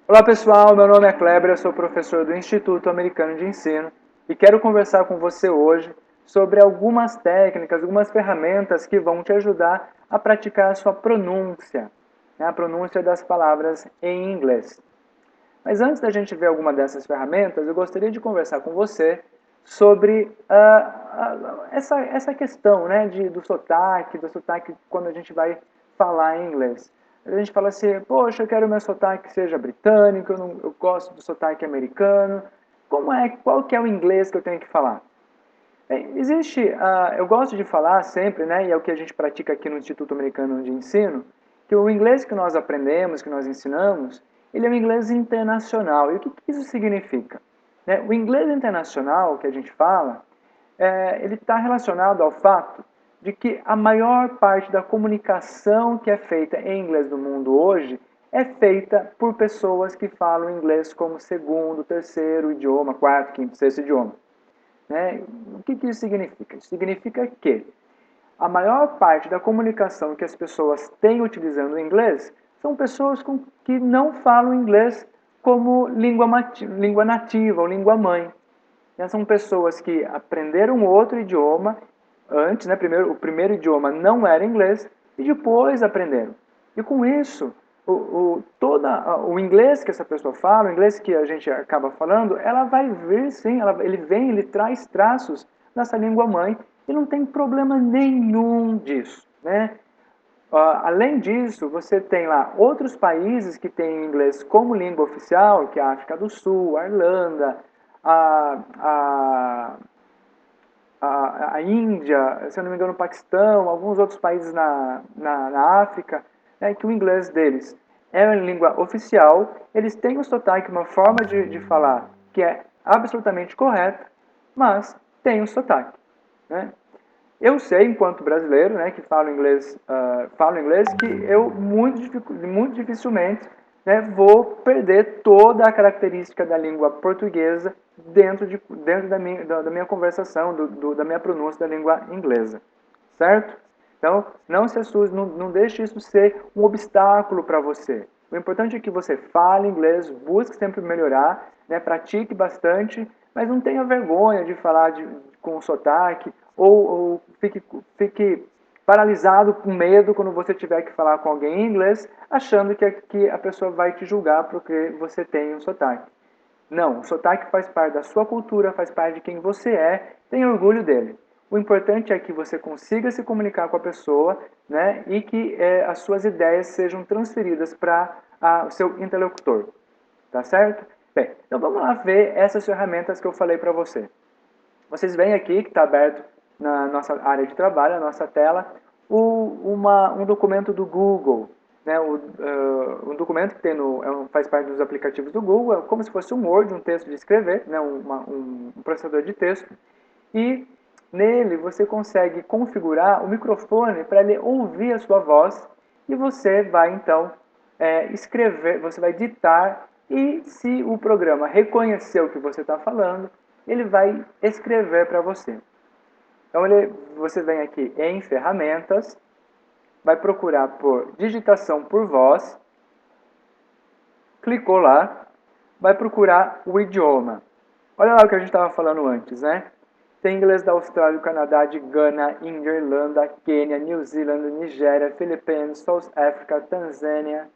Olá pessoal, meu nome é Kleber, eu sou professor do Instituto Americano de Ensino e quero conversar com você hoje sobre algumas técnicas, algumas ferramentas que vão te ajudar a praticar a sua pronúncia, né, a pronúncia das palavras em inglês. Mas antes da gente ver alguma dessas ferramentas, eu gostaria de conversar com você sobre essa questão, né, do sotaque quando a gente vai falar em inglês. A gente fala assim, poxa, eu quero meu sotaque seja britânico, eu gosto do sotaque americano. Qual que é o inglês que eu tenho que falar? Bem, eu gosto de falar sempre, né, e é o que a gente pratica aqui no Instituto Americano de Ensino, que o inglês que nós aprendemos, que nós ensinamos, ele é um inglês internacional. E o que isso significa? Né, o inglês internacional que a gente fala, ele está relacionado ao fato de que a maior parte da comunicação que é feita em inglês no mundo hoje é feita por pessoas que falam inglês como segundo, terceiro idioma, quarto, quinto, sexto idioma. Né? O que isso significa? Isso significa que a maior parte da comunicação que as pessoas têm utilizando o inglês são pessoas que não falam inglês como língua nativa ou língua mãe. São pessoas que aprenderam outro idioma antes, né? O primeiro idioma não era inglês e depois aprenderam. E com isso, o inglês que essa pessoa fala, o inglês que a gente acaba falando, ela vai vir sim, ele traz traços dessa língua mãe e não tem problema nenhum disso, né? Além disso, você tem lá outros países que têm inglês como língua oficial, que é a África do Sul, a Irlanda, a, a, a Índia, se eu não me engano, o Paquistão, alguns outros países na África, né, que o inglês deles é uma língua oficial, eles têm um sotaque, uma forma de falar que é absolutamente correta, mas tem um sotaque. Né? Eu sei, enquanto brasileiro, né, que falo inglês, que eu muito dificilmente, né, vou perder toda a característica da língua portuguesa dentro da minha conversação, da minha pronúncia da língua inglesa, certo? Então, não se assuste, não deixe isso ser um obstáculo para você. O importante é que você fale inglês, busque sempre melhorar, né, pratique bastante, mas não tenha vergonha de falar com sotaque ou fique paralisado com medo quando você tiver que falar com alguém em inglês, achando que a pessoa vai te julgar porque você tem um sotaque. Não, o sotaque faz parte da sua cultura, faz parte de quem você é, tenha orgulho dele. O importante é que você consiga se comunicar com a pessoa, né, e que as suas ideias sejam transferidas para o seu interlocutor. Tá certo? Bem, então vamos lá ver essas ferramentas que eu falei para você. Vocês veem aqui que está aberto na nossa área de trabalho, na nossa tela, um documento do Google. Né? Um documento que tem faz parte dos aplicativos do Google, é como se fosse um Word, um texto de escrever, né? Um processador de texto. E nele você consegue configurar o microfone para ele ouvir a sua voz e você vai então escrever, você vai ditar e se o programa reconhecer o que você está falando, ele vai escrever para você. Então você vem aqui em ferramentas, vai procurar por digitação por voz, clicou lá, vai procurar o idioma. Olha lá o que a gente estava falando antes, né? Tem inglês da Austrália, do Canadá, de Gana, Índia, Irlanda, Quênia, New Zealand, Nigéria, Filipinas, South Africa, Tanzânia,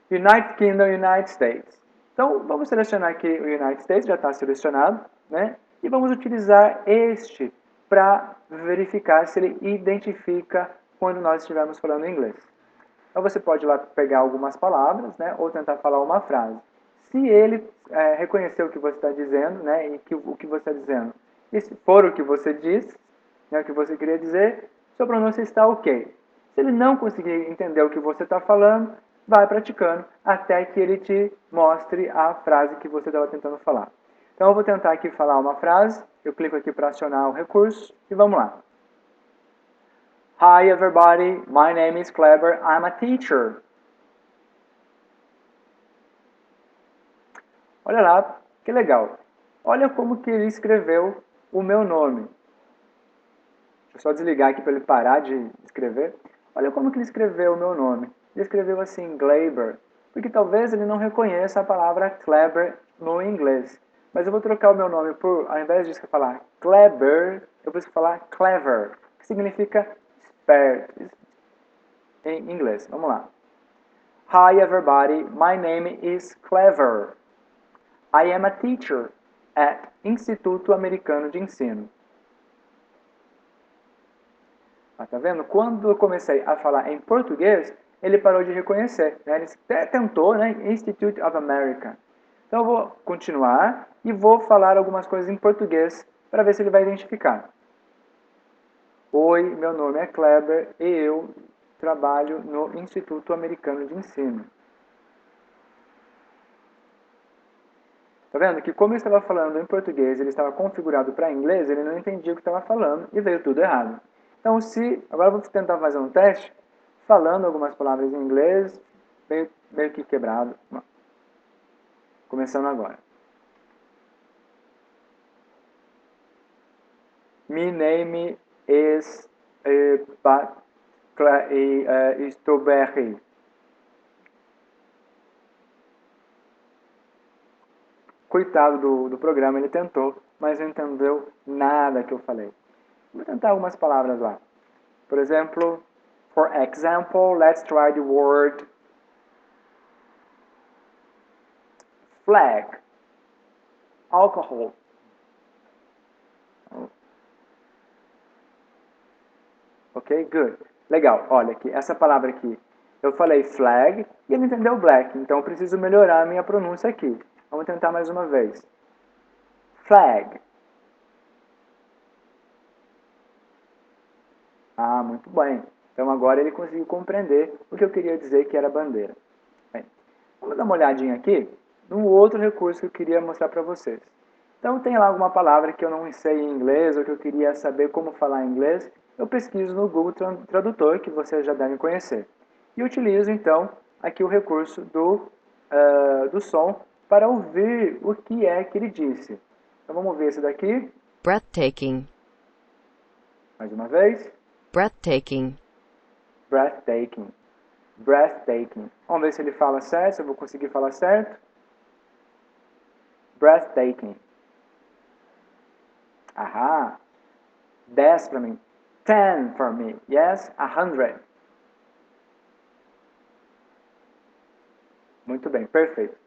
United Kingdom, United States. Então, vamos selecionar aqui o United States, já está selecionado, né? E vamos utilizar este para verificar se ele identifica quando nós estivermos falando inglês. Então, você pode ir lá pegar algumas palavras, né? Ou tentar falar uma frase. Se ele reconhecer o que você está dizendo, né? E o que você está dizendo, e se for o que você diz, né, o que você queria dizer, sua pronúncia está ok. Se ele não conseguir entender o que você está falando, vai praticando até que ele te mostre a frase que você estava tentando falar. Então eu vou tentar aqui falar uma frase, eu clico aqui para acionar o recurso e vamos lá. Hi everybody, my name is Kleber, I'm a teacher. Olha lá, que legal. Olha como que ele escreveu o meu nome. Deixa eu só desligar aqui para ele parar de escrever. Olha como que ele escreveu o meu nome. Ele escreveu assim, Glaber. porque talvez ele não reconheça a palavra clever no inglês. Mas eu vou trocar o meu nome por, ao invés de falar Kleber, eu vou falar clever, que significa esperto em inglês. Vamos lá. Hi everybody, my name is Clever. I am a teacher at Instituto Americano de Ensino. Tá vendo? Quando eu comecei a falar em português, ele parou de reconhecer. Né? Ele até tentou, né? Institute of America. Então eu vou continuar e vou falar algumas coisas em português para ver se ele vai identificar. Oi, meu nome é Kleber e eu trabalho no Instituto Americano de Ensino. Tá vendo que como eu estava falando em português, ele estava configurado para inglês, ele não entendia o que estava falando e veio tudo errado. Então, agora eu vou tentar fazer um teste, falando algumas palavras em inglês, meio que quebrado. Começando agora. My name is Strawberry. Coitado do programa, ele tentou, mas não entendeu nada que eu falei. Vou tentar algumas palavras lá. Por exemplo, for example, let's try the word flag, alcohol. Ok, good. Legal, olha aqui, essa palavra aqui, eu falei flag e ele entendeu black, então eu preciso melhorar a minha pronúncia aqui. Vamos tentar mais uma vez. Flag. Ah, muito bem. Então agora ele conseguiu compreender o que eu queria dizer que era bandeira. Bem, vamos dar uma olhadinha aqui no outro recurso que eu queria mostrar para vocês. Então tem lá alguma palavra que eu não sei em inglês ou que eu queria saber como falar em inglês, eu pesquiso no Google Tradutor, que vocês já devem conhecer. E utilizo então aqui o recurso do som para ouvir o que é que ele disse. Então vamos ver esse daqui. Breathtaking. Mais uma vez. Breathtaking. Breathtaking. Breathtaking. Vamos ver se ele fala certo, se eu vou conseguir falar certo. Breathtaking. Ahá. 10 para mim. 10 for me. Yes, 100. Muito bem, perfeito.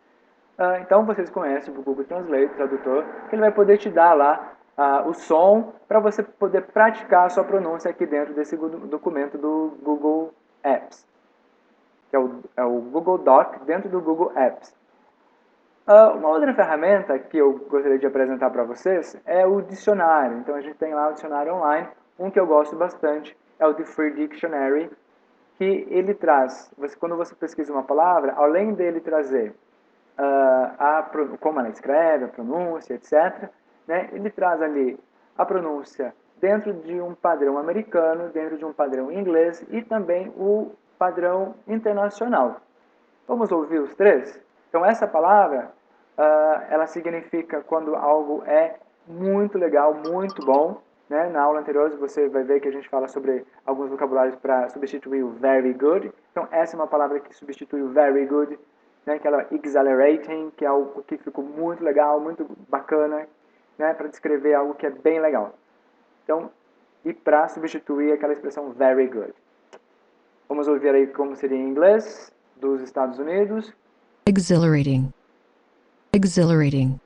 Então vocês conhecem o Google Translate, tradutor, que ele vai poder te dar lá o som para você poder praticar a sua pronúncia aqui dentro desse documento do Google Apps, que é o Google Doc dentro do Google Apps. Uma outra ferramenta que eu gostaria de apresentar para vocês é o dicionário. Então a gente tem lá o dicionário online, um que eu gosto bastante é o The Free Dictionary, que ele traz, quando você pesquisa uma palavra, além dele trazer como ela escreve, a pronúncia, etc., né, ele traz ali a pronúncia dentro de um padrão americano, dentro de um padrão inglês e também o padrão internacional. Vamos ouvir os três? Então, essa palavra, ela significa quando algo é muito legal, muito bom. Né? Na aula anterior você vai ver que a gente fala sobre alguns vocabulários para substituir o very good. Então, essa é uma palavra que substitui o very good, né? Aquela exhilarating, que é algo que ficou muito legal, muito bacana, né? Para descrever algo que é bem legal. Então, e para substituir aquela expressão very good. Vamos ouvir aí como seria em inglês dos Estados Unidos. Exhilarating. Exhilarating.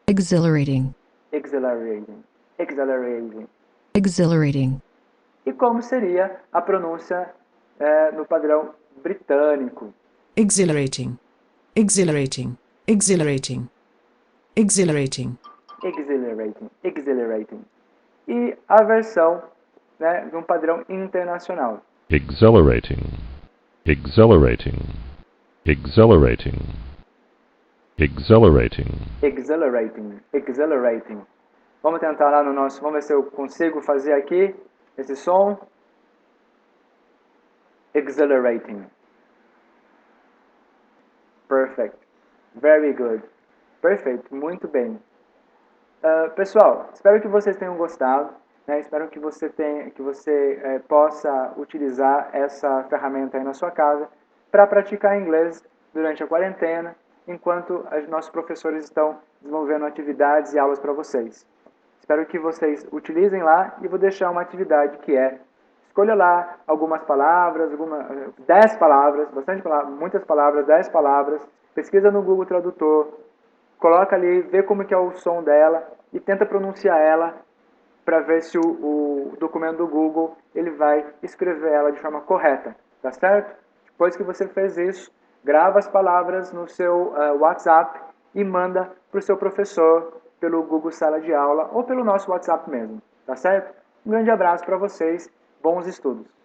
Exhilarating. Exhilarating. Exhilarating. Exhilarating. E como seria a pronúncia no padrão britânico? Exhilarating. Exhilarating. Exhilarating. Exhilarating. Exhilarating. Exhilarating. E a versão, né, de um padrão internacional. Exhilarating. Exhilarating. Exhilarating. Exhilarating. Exhilarating. Exhilarating. Vamos tentar lá no nosso... Vamos ver se eu consigo fazer aqui esse som. Exhilarating. Perfect. Very good. Perfeito. Muito bem. Pessoal, espero que vocês tenham gostado. Né? Espero que você possa utilizar essa ferramenta aí na sua casa para praticar inglês durante a quarentena, enquanto os nossos professores estão desenvolvendo atividades e aulas para vocês. Espero que vocês utilizem lá e vou deixar uma atividade que é: escolha lá algumas palavras, 10 palavras, bastante palavras, muitas palavras, 10 palavras, pesquisa no Google Tradutor, coloca ali, vê como que é o som dela e tenta pronunciar ela para ver se o documento do Google ele vai escrever ela de forma correta, tá certo? Depois que você fez isso, grava as palavras no seu WhatsApp e manda para o seu professor pelo Google Sala de Aula ou pelo nosso WhatsApp mesmo, tá certo? Um grande abraço para vocês, bons estudos!